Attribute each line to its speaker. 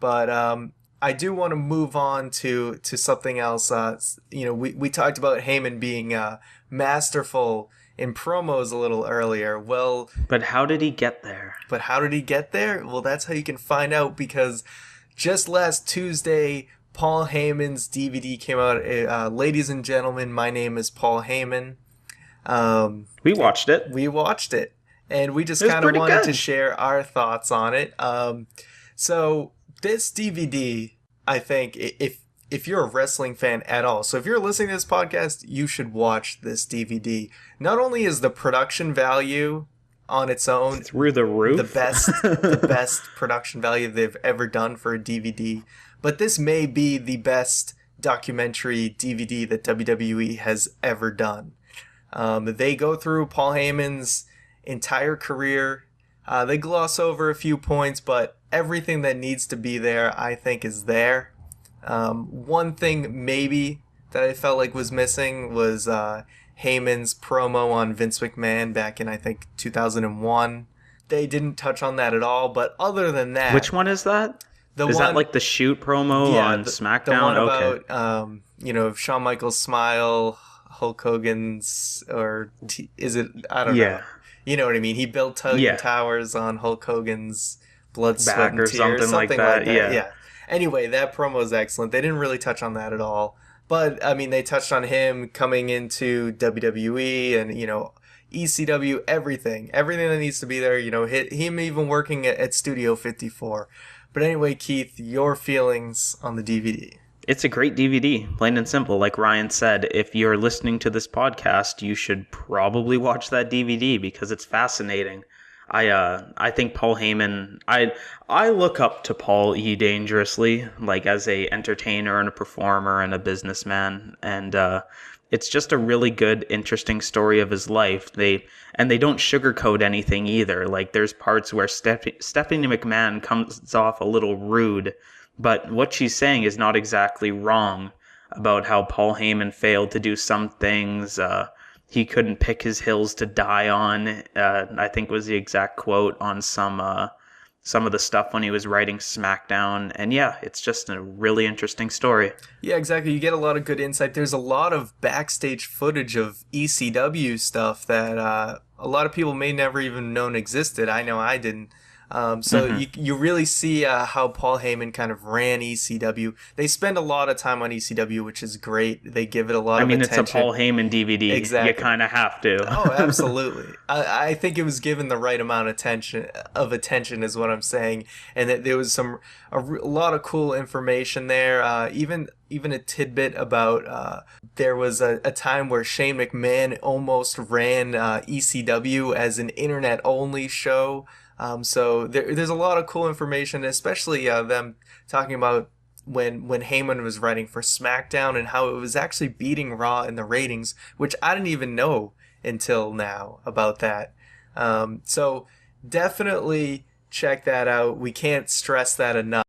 Speaker 1: But I do want to move on to something else. We talked about Heyman being masterful in promos a little earlier. Well,
Speaker 2: But how did he get there?
Speaker 1: but how did he get there? Well, that's how you can find out, because just last Tuesday, Paul Heyman's DVD came out. Ladies and gentlemen, my name is Paul Heyman.
Speaker 2: We watched it.
Speaker 1: We watched it, and we just
Speaker 2: It was
Speaker 1: kind of
Speaker 2: pretty
Speaker 1: wanted
Speaker 2: good.
Speaker 1: to share our thoughts on it. So this DVD, I think, if you're a wrestling fan at all, so if you're listening to this podcast, you should watch this DVD. Not only is the production value on its own
Speaker 2: Through the roof.
Speaker 1: the best production value they've ever done for a DVD, but this may be the best documentary DVD that WWE has ever done. They go through Paul Heyman's entire career. They gloss over a few points, but everything that needs to be there, I think, is there. One thing maybe that I felt like was missing was Heyman's promo on Vince McMahon back in, I think, 2001. They didn't touch on that at all, but other than that...
Speaker 2: Which one is that? Is that like the shoot promo on SmackDown?
Speaker 1: The one
Speaker 2: Okay.
Speaker 1: about, Shawn Michaels' smile, Hulk Hogan's, is it? I don't know. You know what I mean? He built towers on Hulk Hogan's blood, sweat,
Speaker 2: Back
Speaker 1: and
Speaker 2: or
Speaker 1: tears.
Speaker 2: something like that. Yeah.
Speaker 1: Anyway, that promo is excellent. They didn't really touch on that at all. But, I mean, they touched on him coming into WWE and, ECW, everything. Everything that needs to be there, him even working at Studio 54. But anyway, Keith, your feelings on the DVD.
Speaker 2: It's a great DVD, plain and simple. Like Ryan said, if you're listening to this podcast, you should probably watch that DVD because it's fascinating. I think Paul Heyman, I look up to Paul E. dangerously, like as a entertainer and a performer and a businessman, and it's just a really good, interesting story of his life. They don't sugarcoat anything either. Like there's parts where Stephanie McMahon comes off a little rude, but what she's saying is not exactly wrong about how Paul Heyman failed to do some things. He couldn't pick his hills to die on, I think was the exact quote on some of the stuff when he was writing SmackDown. And yeah, it's just a really interesting story.
Speaker 1: Yeah, exactly. You get a lot of good insight. There's a lot of backstage footage of ECW stuff that a lot of people may never even known existed. I know I didn't. You really see how Paul Heyman kind of ran ECW. They spend a lot of time on ECW, which is great. They give it a lot of attention.
Speaker 2: It's a Paul Heyman DVD.
Speaker 1: Exactly.
Speaker 2: You kind of have to.
Speaker 1: Oh, absolutely. I think it was given the right amount of attention is what I'm saying. And that there was a lot of cool information there. Even a tidbit about there was a time where Shane McMahon almost ran ECW as an internet-only show. So there's a lot of cool information, especially them talking about when Heyman was writing for SmackDown and how it was actually beating Raw in the ratings, which I didn't even know until now about that. So definitely check that out. We can't stress that enough.